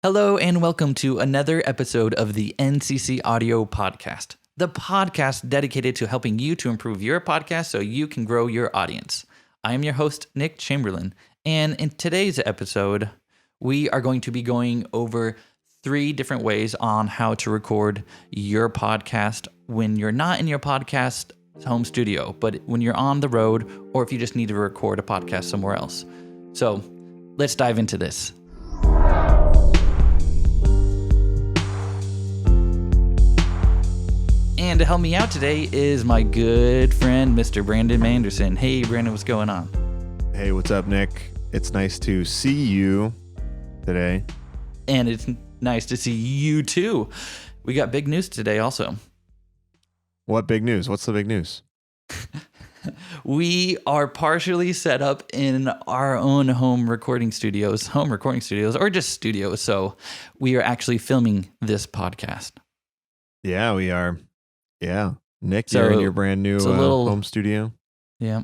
Hello and welcome to another episode of the NCC Audio Podcast, the podcast dedicated to helping you to improve your podcast so you can grow your audience. I am your host, Nick Chamberlain, and in today's episode, we are going to be going over 3 different ways on how to record your podcast when you're not in your podcast home studio, but when you're on the road or if you just need to record a podcast somewhere else. So let's dive into this. And to help me out today is my good friend, Mr. Brandon Manderson. Hey, Brandon, what's going on? Hey, what's up, Nick? It's nice to see you today. And it's nice to see you too. We got big news today also. What big news? What's the big news? We are partially set up in our own home recording studios, or just studios. So we are actually filming this podcast. Yeah, we are. Yeah. Nick, So you're in your brand new little- home studio. Yeah.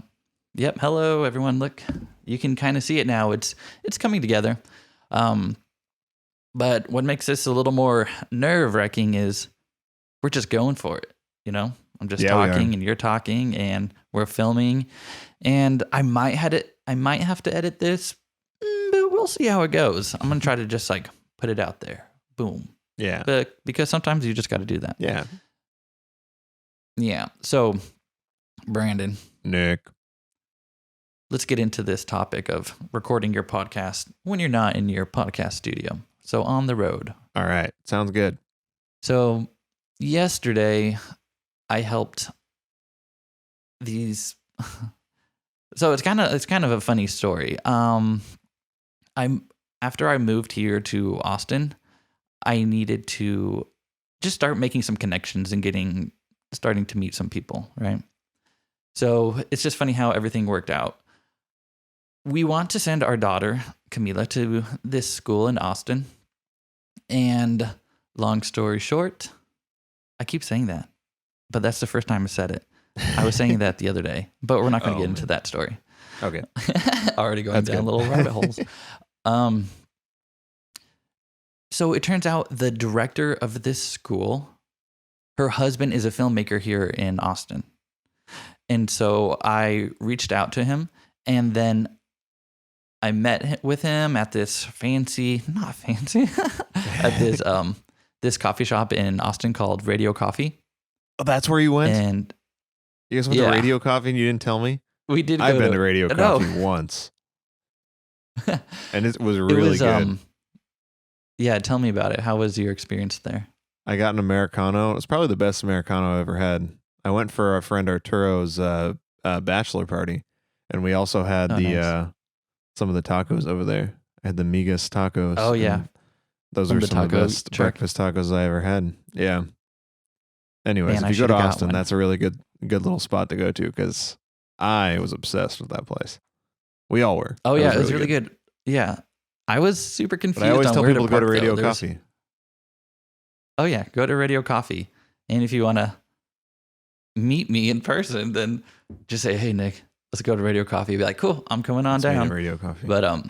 Yep. Hello, everyone. Look, you can kind of see it now. It's coming together. But what makes this a little more nerve-wracking is we're just going for it. You know, I'm just talking and you're talking and we're filming, and I might have to edit this, but we'll see how it goes. I'm gonna try to just like put it out there. Boom. Yeah. But because sometimes you just got to do that. Yeah. Yeah. So, Brandon, Nick. let's get into this topic of recording your podcast when you're not in your podcast studio. So on the road. All right. Sounds good. So yesterday I helped these. So it's kind of a funny story. After I moved here to Austin, I needed to just start making some connections and starting to meet some people, right? So it's just funny how everything worked out. We want to send our daughter, Camila, to this school in Austin. And long story short, I keep saying that, but that's the first time I said it. I was saying that the other day, but we're not going to get into that story. Okay. Already going That's down good. little rabbit holes. So it turns out the director of this school, her husband is a filmmaker here in Austin. And so I reached out to him, and then I met with him at this this coffee shop in Austin called Radio Coffee. Oh, that's where you went? And You guys went yeah. to Radio Coffee and you didn't tell me? we did I've go been to Radio Coffee No. once. And it was It really was, good. yeah, tell me about it. How was your experience there? I got an Americano. It was probably the best Americano I ever had. I went for our friend Arturo's bachelor party, and we also had Oh, nice. some of the tacos over there. I had the Migas tacos. Oh, yeah. and Those From are the some of the taco best truck. breakfast tacos I ever had. Yeah. Anyways, Man, I if you go to should've got Austin, one. that's a really good little spot to go to because I was obsessed with that place. We all were. Oh, That yeah, it was really good. Yeah. I was super confused But I always on tell where people to go to park, Radio though. There's- Coffee. Oh, yeah, go to Radio Coffee. And if you want to meet me in person, then just say, hey, Nick, let's go to Radio Coffee. Be like, cool, I'm coming on Let's meet at down. Radio Coffee. But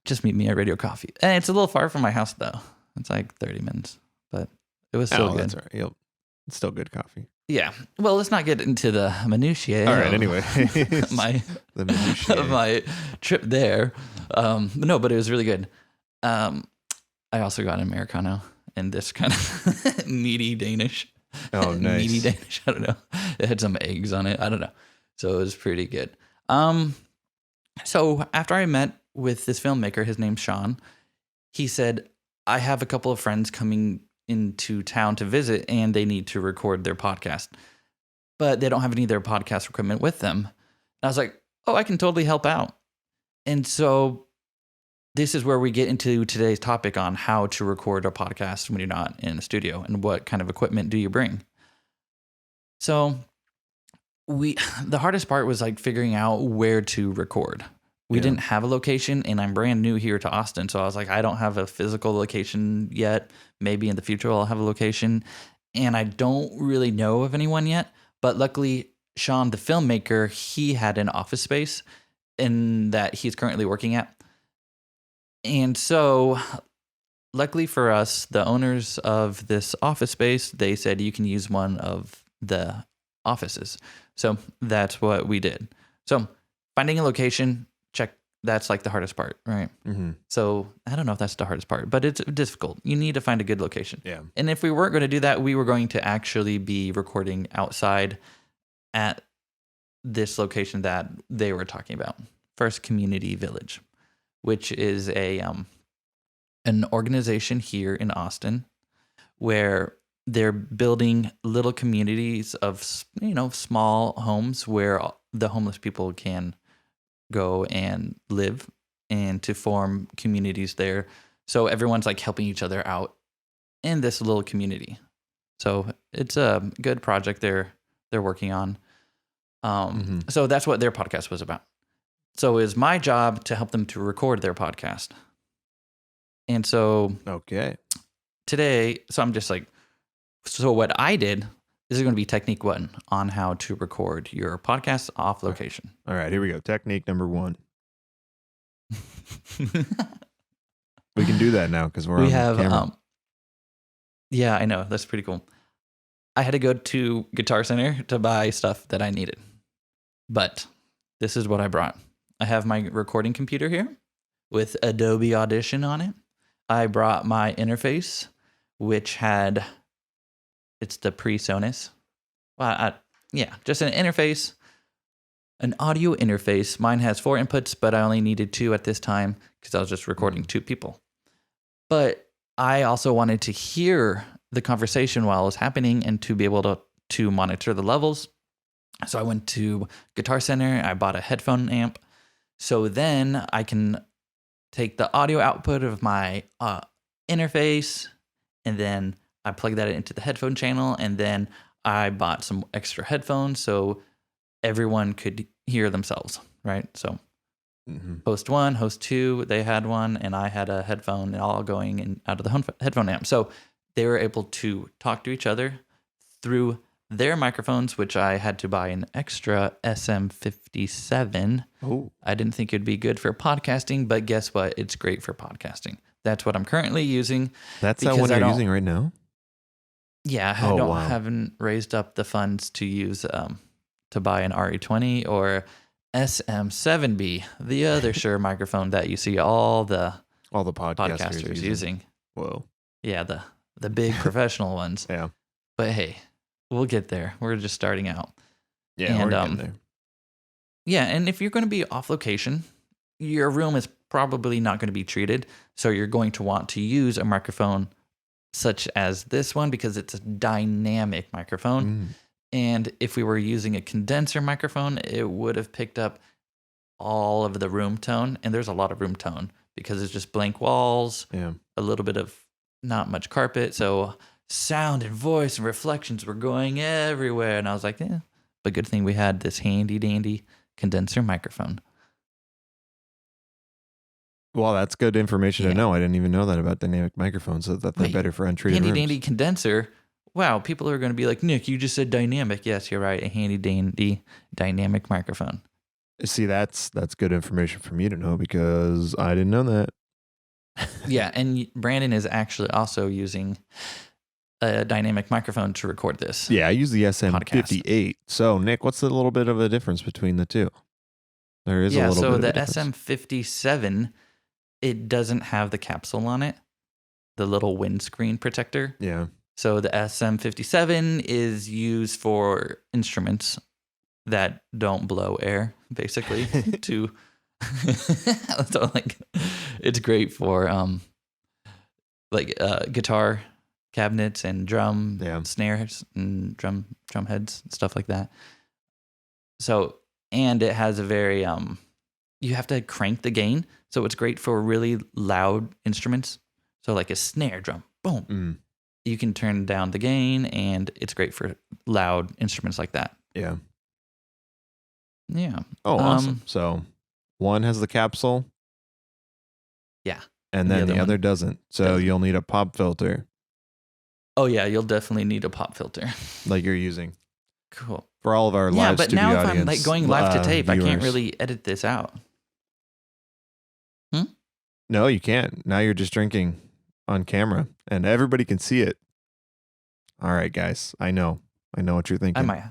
just meet me at Radio Coffee. And it's a little far from my house, though. It's like 30 minutes, but it was still good. That's all right. Yep. It's still good coffee. Yeah. Well, let's not get into the minutiae. All right. of Anyway, my the minutiae. of my trip there. No, but it was really good. I also got an Americano and this kind of meaty Danish. Oh, nice. Meaty Danish. I don't know. It had some eggs on it. I don't know. So it was pretty good. So after I met with this filmmaker, his name's Sean, he said, I have a couple of friends coming into town to visit and they need to record their podcast, but they don't have any of their podcast equipment with them. And I was like, oh, I can totally help out. And so this is where we get into today's topic on how to record a podcast when you're not in a studio and what kind of equipment do you bring. So the hardest part was like figuring out where to record. We didn't have a location, and I'm brand new here to Austin. So I was like, I don't have a physical location yet. Maybe in the future I'll have a location. And I don't really know of anyone yet. But luckily, Sean, the filmmaker, he had an office space in that he's currently working at. And so luckily for us, the owners of this office space, they said you can use one of the offices. So that's what we did. So finding a location, check. That's like the hardest part, right? Mm-hmm. So I don't know if that's the hardest part, but it's difficult. You need to find a good location. Yeah. And if we weren't going to do that, we were going to actually be recording outside at this location that they were talking about, First Community Village, which is an organization here in Austin where they're building little communities of, small homes where the homeless people can go and live and to form communities there. So everyone's like helping each other out in this little community. So it's a good project they're working on. So that's what their podcast was about. So it's my job to help them to record their podcast. And so Okay. today, so I'm just like, so what I did, this is going to be technique 1 on how to record your podcast off location. All right, here we go. Technique number 1. We can do that now because we're on camera. Yeah, I know. That's pretty cool. I had to go to Guitar Center to buy stuff that I needed. But this is what I brought. I have my recording computer here with Adobe Audition on it. I brought my interface, which it's the PreSonus. Well, just an interface, an audio interface. Mine has 4 inputs, but I only needed 2 at this time because I was just recording 2 people. But I also wanted to hear the conversation while it was happening and to be able to monitor the levels. So I went to Guitar Center. I bought a headphone amp. So then I can take the audio output of my interface, and then I plug that into the headphone channel, and then I bought some extra headphones so everyone could hear themselves, right? So host 1, host 2, they had one, and I had a headphone, and all going in out of the headphone amp. So they were able to talk to each other through their microphones, which I had to buy an extra SM57. Oh. I didn't think it'd be good for podcasting, but guess what? It's great for podcasting. That's what I'm currently using. That's that one you're using right now? Yeah, I haven't raised up the funds to use to buy an RE20 or SM7B, the other Shure microphone that you see all the podcasters using. Whoa. Yeah, the big professional ones. Yeah. But hey, we'll get there. We're just starting out. Yeah, and, we're getting there. Yeah, and if you're going to be off location, your room is probably not going to be treated, so you're going to want to use a microphone such as this one because it's a dynamic microphone. And if we were using a condenser microphone, it would have picked up all of the room tone, and there's a lot of room tone because it's just blank walls, a little bit of not much carpet, so sound and voice and reflections were going everywhere. And I was like, but good thing we had this handy dandy condenser microphone. Well, that's good information to know. I didn't even know that about dynamic microphones, so that they're better for untreated handy rooms. Dandy condenser. Wow, people are going to be like, Nick, you just said dynamic. Yes, you're right. A handy dandy dynamic microphone. See, that's good information for me to know because I didn't know that. Yeah, and Brandon is actually also using a dynamic microphone to record this. Yeah, I use the SM58. Podcast. So, Nick, what's the little bit of a difference between the two? There is a little bit of a difference. So the SM57, it doesn't have the capsule on it, the little windscreen protector. Yeah. So the SM57 is used for instruments that don't blow air, basically. So like, it's great for guitar cabinets and drum snares and drum heads and stuff like that. So, and it has a very you have to crank the gain, so it's great for really loud instruments. So like a snare drum, boom. You can turn down the gain, and it's great for loud instruments like that. Yeah. Yeah. Oh, awesome. So one has the capsule. Yeah. And then the other doesn't. So you'll need a pop filter. Oh, yeah. You'll definitely need a pop filter. Like you're using. Cool. For all of our live studio audience. Yeah, but now if I'm like going live to tape, viewers. I can't really edit this out. No, you can't. Now you're just drinking on camera and everybody can see it. All right, guys. I know what you're thinking. I might.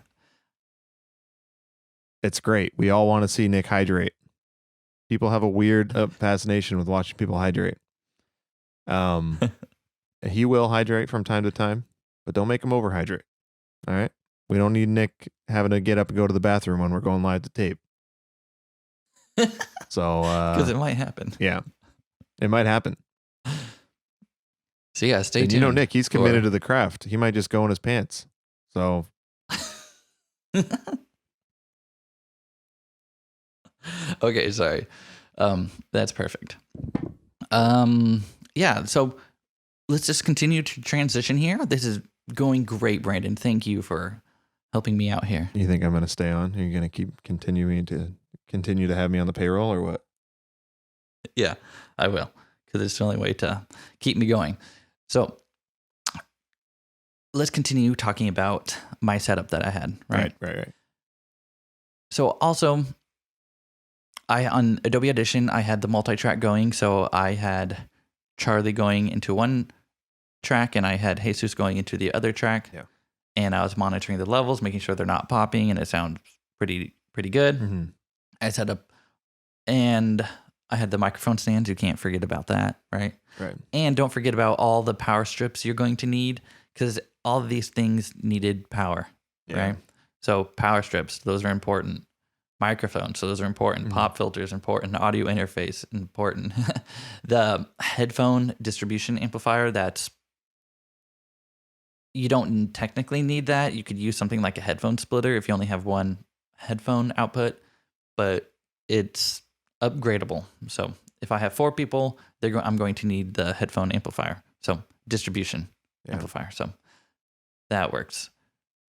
It's great. We all want to see Nick hydrate. People have a weird fascination with watching people hydrate. He will hydrate from time to time, but don't make him overhydrate. All right? We don't need Nick having to get up and go to the bathroom when we're going live to tape. So, Because it might happen. Yeah, it might happen. So yeah, stay tuned. You know, Nick, he's committed to the craft. He might just go in his pants. So. Okay, sorry. That's perfect. Yeah, so let's just continue to transition here. This is going great, Brandon. Thank you for helping me out here. You think I'm going to stay on? Are you going to continue to have me on the payroll or what? Yeah, I will, because it's the only way to keep me going. So let's continue talking about my setup that I had. Right. So also, on Adobe Audition, I had the multi-track going. So I had Charlie going into one track and I had Jesus going into the other track. Yeah. And I was monitoring the levels, making sure they're not popping, and it sounds pretty good. Mm-hmm. I set up, and I had the microphone stands. You can't forget about that, right? Right. And don't forget about all the power strips you're going to need, because all of these things needed power, right? So power strips, those are important. Microphones, so those are important. Mm-hmm. Pop filters, important. Audio interface, important. The headphone distribution amplifier, you don't technically need that. You could use something like a headphone splitter if you only have one headphone output, but it's upgradable. So if I have 4 people, I'm going to need the headphone amplifier. So distribution amplifier. So that works.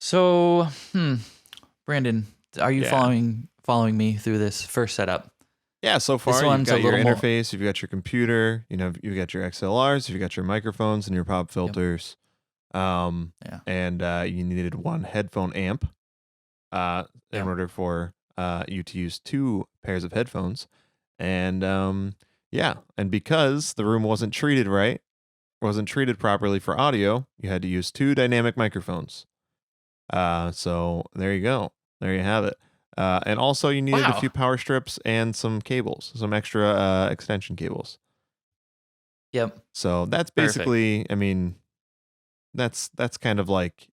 So, Brandon, are you following me through this first setup? Yeah, so far you've got your interface, you've got your computer, you've got your XLRs, you've got your microphones and your pop filters. And you needed one headphone amp in order for you to use 2 pairs of headphones. And and because the room wasn't treated properly for audio, you had to use 2 dynamic microphones. So there you go. There you have it. And also you needed a few power strips and some cables, some extra extension cables. Yep. So that's basically, that's kind of like,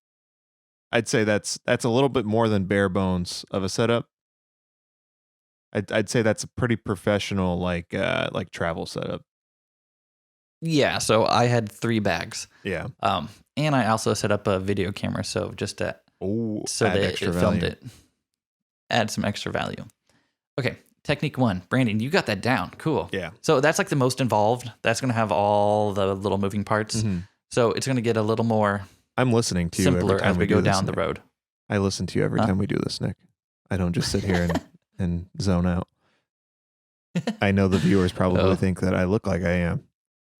I'd say that's a little bit more than bare bones of a setup. I'd say that's a pretty professional, like travel setup. Yeah. So I had 3 bags. Yeah. And I also set up a video camera, so just that it filmed it. Add some extra value. Okay. Technique 1. Brandon, you got that down. Cool. Yeah. So that's like the most involved. That's going to have all the little moving parts. Mm-hmm. So it's going to get a little more I'm listening to you simpler every time as we go down Nick. the road. I listen to you every time we do this, Nick. I don't just sit here and zone out. I know the viewers probably think that I look like I am,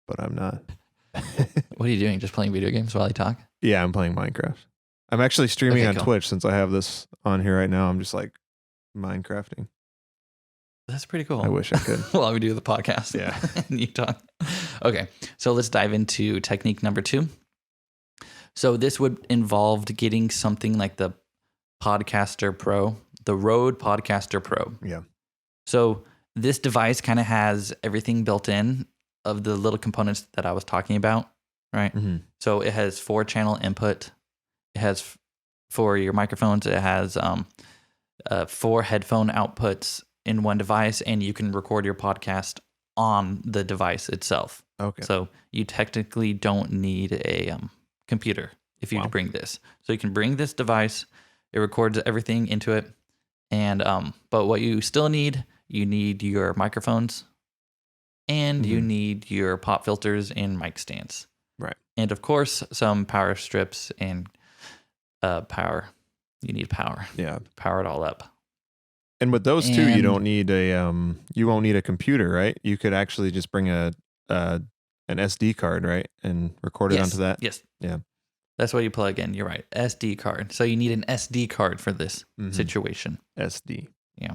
but I'm not. What are you doing? Just playing video games while you talk? Yeah, I'm playing Minecraft. I'm actually streaming on Twitch since I have this on here right now. I'm just like Minecrafting. That's pretty cool. I wish I could. While we do the podcast. Yeah. And you talk. Okay. So let's dive into technique number 2. So this would involve getting something like the Podcaster Pro, the Rode Podcaster Pro. Yeah. So this device kind of has everything built in of the little components that I was talking about, right? Mm-hmm. So it has 4-channel input. It has for your microphones. It has 4 headphone outputs in one device, and you can record your podcast on the device itself. Okay. So you technically don't need a computer if you bring this. So you can bring this device. It records everything into it, and but what you still need, you need your microphones, and you need your pop filters and mic stands. Right. And of course, some power strips and power. You need power. Yeah. Power it all up. And with those 2, you don't need you won't need a computer, right? You could actually just bring an SD card, right? And record it onto that. Yes. Yeah. That's what you plug in. You're right. SD card. So you need an SD card for this situation. SD. Yeah.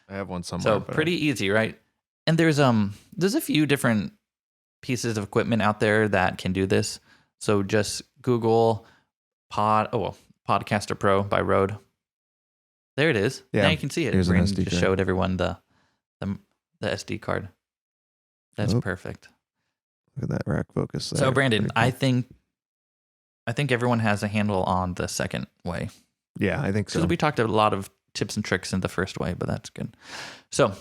I have one somewhere. So pretty easy, right? And there's a few different pieces of equipment out there that can do this. So just Google Podcaster Pro by Rode. There it is. Yeah. Now you can see it. Here's an SD just card. Showed everyone the SD card. That's perfect. Look at that rack focus. So Brandon, cool. I think everyone has a handle on the second way. Yeah, I think so. Because we talked a lot of tips and tricks in the first way, but that's good. So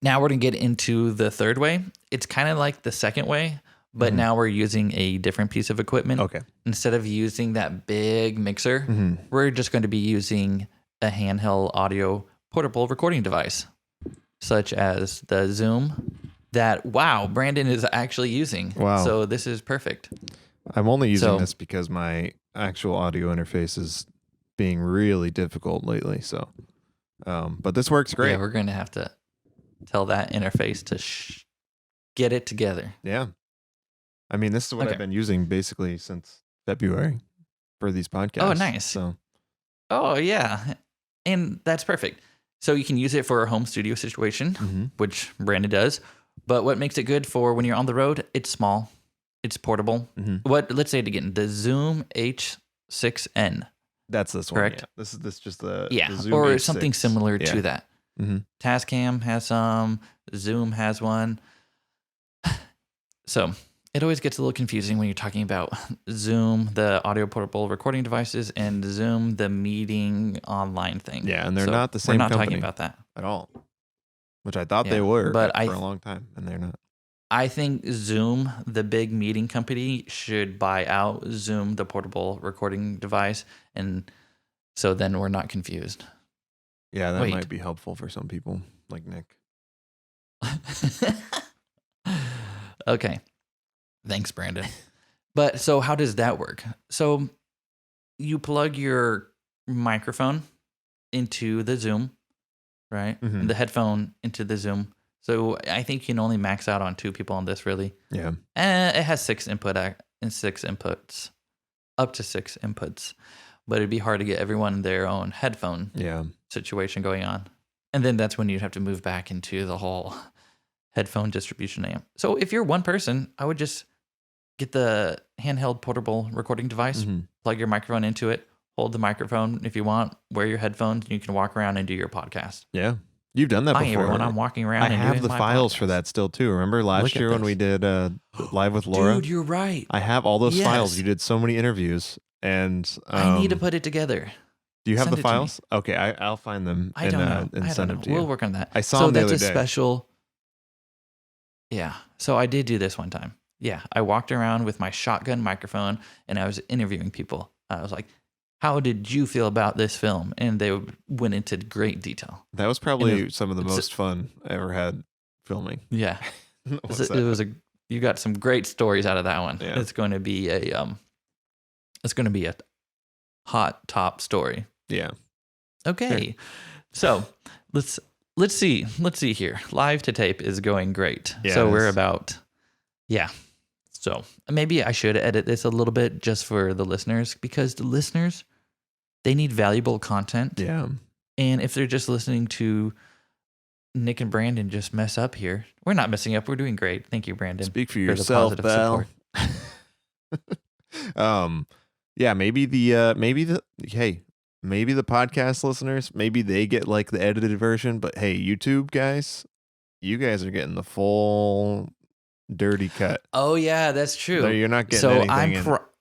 now we're going to get into the third way. It's kind of like the second way, but now we're using a different piece of equipment. Okay. Instead of using that big mixer, we're just going to be using a handheld audio portable recording device, such as the Zoom that, Brandon is actually using. Wow. So this is perfect. I'm only using this because my actual audio interface is being really difficult lately. So, but this works great. Yeah, we're going to have to tell that interface to get it together. Yeah. I mean, this is what I've been using basically since February for these podcasts. Oh, nice. So, oh, yeah. And that's perfect. So you can use it for a home studio situation, which Brandon does. But what makes it good for when you're on the road, it's small, it's portable. Let's say it again, the Zoom H6N. That's this one. Correct? Yeah. This just the Zoom or H6. Something similar to that. Tascam has some, Zoom has one. So it always gets a little confusing when you're talking about Zoom, the audio portable recording devices, and Zoom, the meeting online thing. Yeah, and they're not the same company. We're not talking about that at all, which I thought they were for a long time, and they're not. I think Zoom, the big meeting company, should buy out Zoom, the portable recording device, and so then we're not confused. Yeah, that might be helpful for some people, like Nick. Okay. Thanks, Brandon. But so how does that work? So you plug your microphone into the Zoom, right? And the headphone into the Zoom. So I think you can only max out on 2 people on this, really. Yeah. And it has 6 inputs, up to 6 inputs. But it'd be hard to get everyone their own headphone situation going on. And then that's when you'd have to move back into the whole headphone distribution amp. So if you're one person, I would just get the handheld portable recording device, plug your microphone into it, hold the microphone if you want, wear your headphones, and you can walk around and do your podcast. Yeah. You've done that before. Everyone, I'm walking around. I have the files for that still too. Remember last year when we did Live with Laura? Dude, you're right. I have all those files. You did so many interviews, and I need to put it together. Do you have the files? Okay, I'll find them. I don't know. And send them to you. We'll work on that. I saw them the other day. So that's a special. Yeah. So I did do this one time. Yeah, I walked around with my shotgun microphone and I was interviewing people. I was like, how did you feel about this film? And they went into great detail. That was probably some of the most fun I ever had filming. Yeah. You got some great stories out of that one. Yeah. It's going to be a hot top story. Yeah. Okay. Sure. So let's see here. Live to tape is going great. Yeah, so we're about, So maybe I should edit this a little bit just for the listeners, because the listeners, they need valuable content. Yeah. And if they're just listening to Nick and Brandon just mess up here, we're not messing up. We're doing great. Thank you, Brandon. Speak for yourself, Val. Yeah, maybe the podcast listeners, maybe they get like the edited version, but hey, YouTube guys, you guys are getting the full dirty cut. Oh yeah, that's true. So you're not getting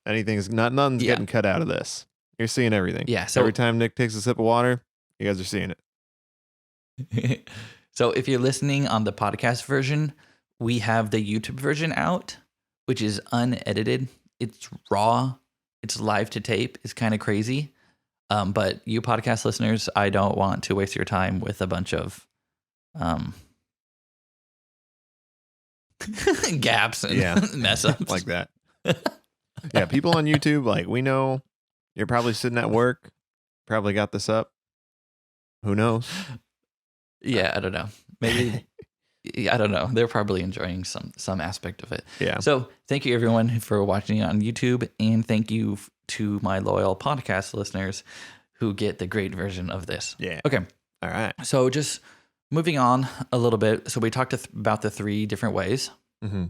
anything's getting cut out of this. You're seeing everything. Yeah. So every time Nick takes a sip of water, you guys are seeing it. So if you're listening on the podcast version, we have the YouTube version out, which is unedited. It's raw. It's live to tape. It's kind of crazy. But you podcast listeners, I don't want to waste your time with a bunch of gaps and mess ups like that. Yeah, people on YouTube, like, we know you're probably sitting at work, probably got this up. Who knows? Yeah, I don't know. Maybe I don't know. They're probably enjoying some aspect of it. Yeah. So thank you everyone for watching on YouTube, and thank you to my loyal podcast listeners who get the great version of this. Yeah. Okay. All right. So just moving on a little bit. So we talked about the 3 different ways. Mm-hmm.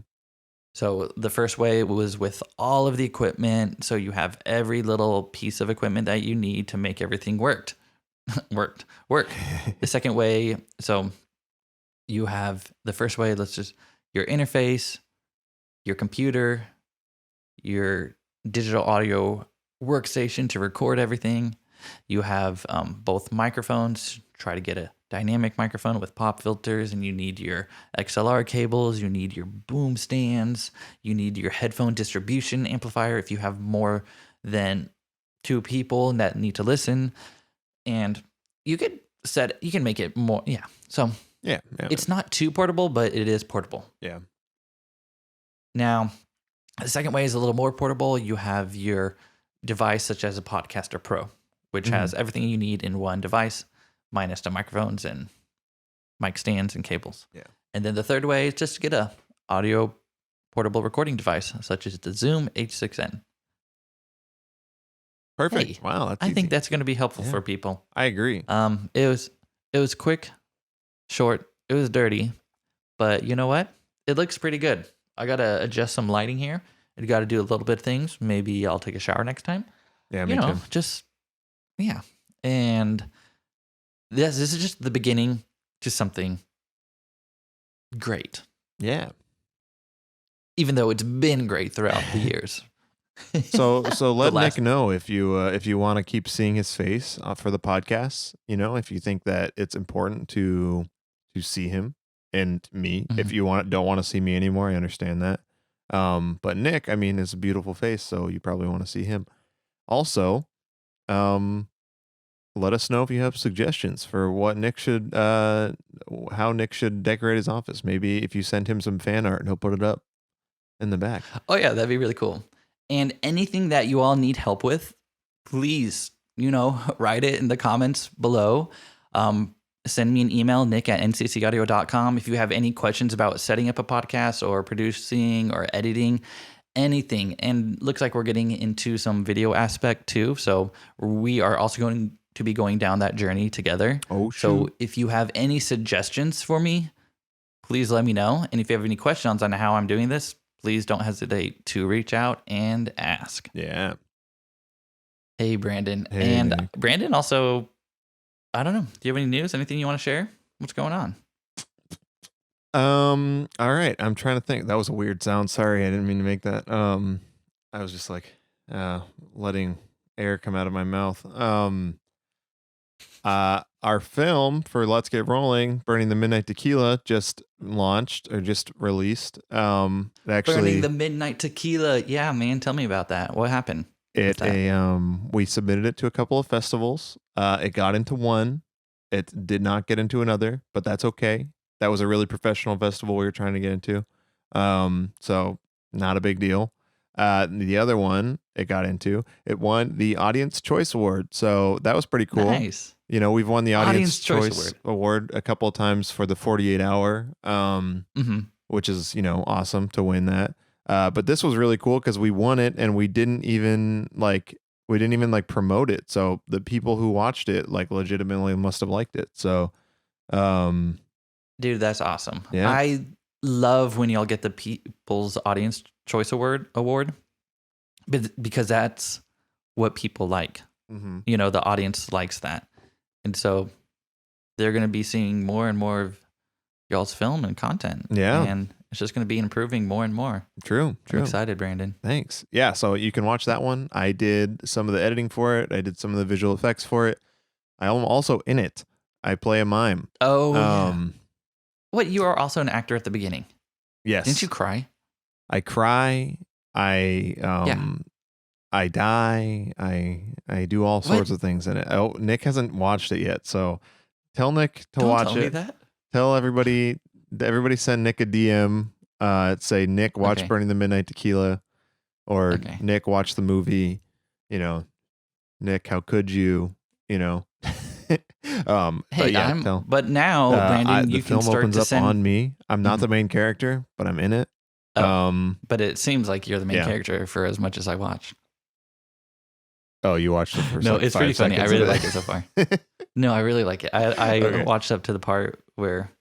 So the first way was with all of the equipment. So you have every little piece of equipment that you need to make everything work. The second way, so you have the first way, your interface, your computer, your digital audio workstation to record everything. You have both microphones, try to get a dynamic microphone with pop filters, and you need your XLR cables, you need your boom stands, you need your headphone distribution amplifier if you have more than 2 people that need to listen. And you can make it more. Yeah. So it's not too portable, but it is portable. Yeah. Now, the second way is a little more portable. You have your device such as a Podcaster Pro, which has everything you need in one device, minus the microphones and mic stands and cables. Yeah. And then the third way is just to get a audio portable recording device, such as the Zoom H6n. Perfect. Hey, wow. I think that's going to be helpful for people. I agree. It was quick, short, it was dirty, but you know what? It looks pretty good. I got to adjust some lighting here. I got to do a little bit of things. Maybe I'll take a shower next time. Yeah, me too. Yeah. And this is just the beginning to something great. Yeah. Even though it's been great throughout the years. So let Nick know if you want to keep seeing his face for the podcast. If you think that it's important to see him and me. If you don't want to see me anymore, I understand that. But Nick, I mean, it's a beautiful face, so you probably want to see him. Also, let us know if you have suggestions for what Nick should, how Nick should decorate his office. Maybe if you send him some fan art, he'll put it up in the back. Oh yeah, that'd be really cool. And anything that you all need help with, please, write it in the comments below. Send me an email, nick@nccaudio.com. If you have any questions about setting up a podcast or producing or editing, anything. And looks like we're getting into some video aspect too. So we are also going to be going down that journey together. Oh, shoot. So if you have any suggestions for me, please let me know. And if you have any questions on how I'm doing this, please don't hesitate to reach out and ask. Yeah. Hey, Brandon. Hey, and Nick. Brandon also, I don't know. Do you have any news? Anything you want to share? What's going on? All right. I'm trying to think. That was a weird sound. Sorry, I didn't mean to make that. I was just like letting air come out of my mouth. Our film for Let's Get Rolling, Burning the Midnight Tequila, just launched or just released. Burning the Midnight Tequila. Yeah, man. Tell me about that. What happened? We submitted it to a couple of festivals. It got into one. It did not get into another, but that's okay. That was a really professional festival we were trying to get into. So not a big deal. The other one it got into, it won the Audience Choice Award. So that was pretty cool. Nice. We've won the Audience Choice Award a couple of times for the 48 hour, which is, awesome to win that. But this was really cool because we won it and we didn't even promote it. So the people who watched it legitimately must have liked it. So, dude, that's awesome. Yeah. I love when y'all get the People's Audience Choice Award because that's what people like. Mm-hmm. The audience likes that. And so they're going to be seeing more and more of y'all's film and content. Yeah. And it's just going to be improving more and more. True. I'm excited, Brandon. Thanks. Yeah. So you can watch that one. I did some of the editing for it. I did some of the visual effects for it. I am also in it. I play a mime. Oh, yeah. What? You are also an actor at the beginning. Yes. Didn't you cry? I cry. I die. I do all sorts of things in it. Oh, Nick hasn't watched it yet, so tell Nick to watch it. Don't tell me that. Tell everybody send Nick a DM. Say Nick, watch Burning the Midnight Tequila, or Nick, watch the movie. Nick, how could you? Hey, but now, Brandon, you can start to send. The film opens up on me. I'm not the main character, but I'm in it. But it seems like you're the main character for as much as I watched. Oh, you watched the first? No, it's pretty funny. I really like it so far. No, I really like it. I watched up to the part where,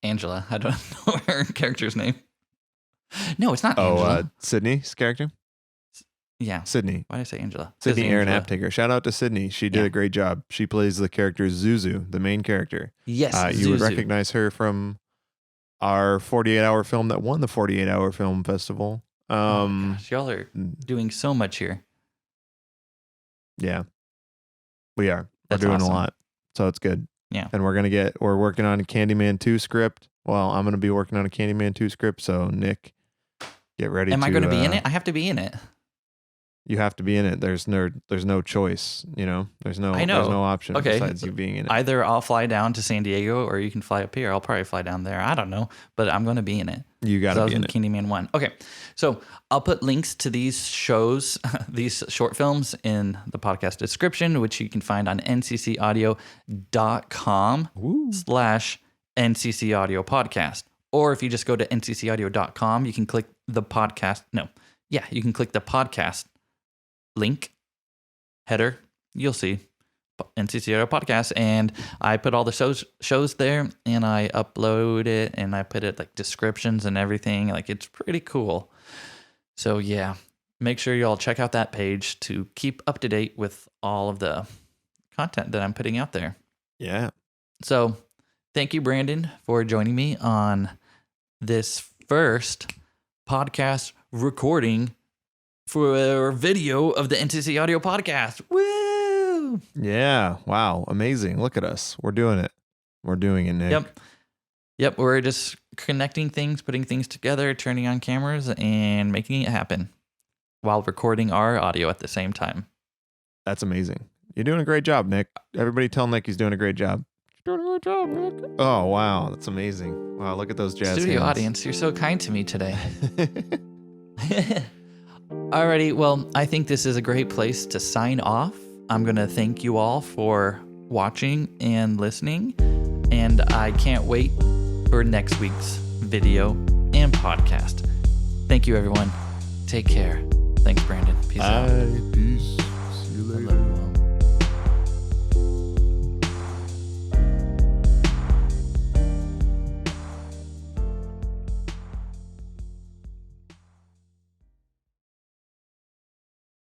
Angela. I don't know her character's name. No, it's not Angela. Sydney's character? Yeah. Sydney. Why did I say Angela? Sydney Aaron Aptaker. Shout out to Sydney. She did a great job. She plays the character Zuzu, the main character. Yes, Zuzu. You would recognize her from our 48-hour film that won the 48-hour film festival. Oh my gosh, y'all are doing so much here. Yeah, we are. We're doing awesome. A lot. So it's good. Yeah. And we're working on a Candyman 2 script. Well, I'm going to be working on a Candyman 2 script. So Nick, get ready. Am I going to be in it? I have to be in it. You have to be in it. There's no choice, you know. There's no option besides you being in it. Either I'll fly down to San Diego or you can fly up here. I'll probably fly down there. I don't know, but I'm going to be in it. You got to be in it. Candyman 1. Okay. So, I'll put links to these shows, these short films in the podcast description, which you can find on nccaudio.com/NCC Audio Podcast. Or if you just go to nccaudio.com, you can click the podcast. You can click the podcast link header. You'll see NCC Audio Podcast, and I put all the shows there, and I upload it, and I put it like descriptions and everything. Like, it's pretty cool. So yeah, make sure you all check out that page to keep up to date with all of the content that I'm putting out there. Yeah. So thank you, Brandon, for joining me on this first podcast recording for video of the NCC Audio Podcast. Woo! Yeah. Wow. Amazing. Look at us. We're doing it. We're doing it, Nick. Yep. We're just connecting things, putting things together, turning on cameras, and making it happen while recording our audio at the same time. That's amazing. You're doing a great job, Nick. Everybody tell Nick he's doing a great job. You're doing a great job, Nick. Oh, wow. That's amazing. Wow. Look at those jazz Studio hands. Audience, you're so kind to me today. Alrighty, well, I think this is a great place to sign off. I'm going to thank you all for watching and listening, and I can't wait for next week's video and podcast. Thank you, everyone. Take care. Thanks, Brandon. Peace out. Peace.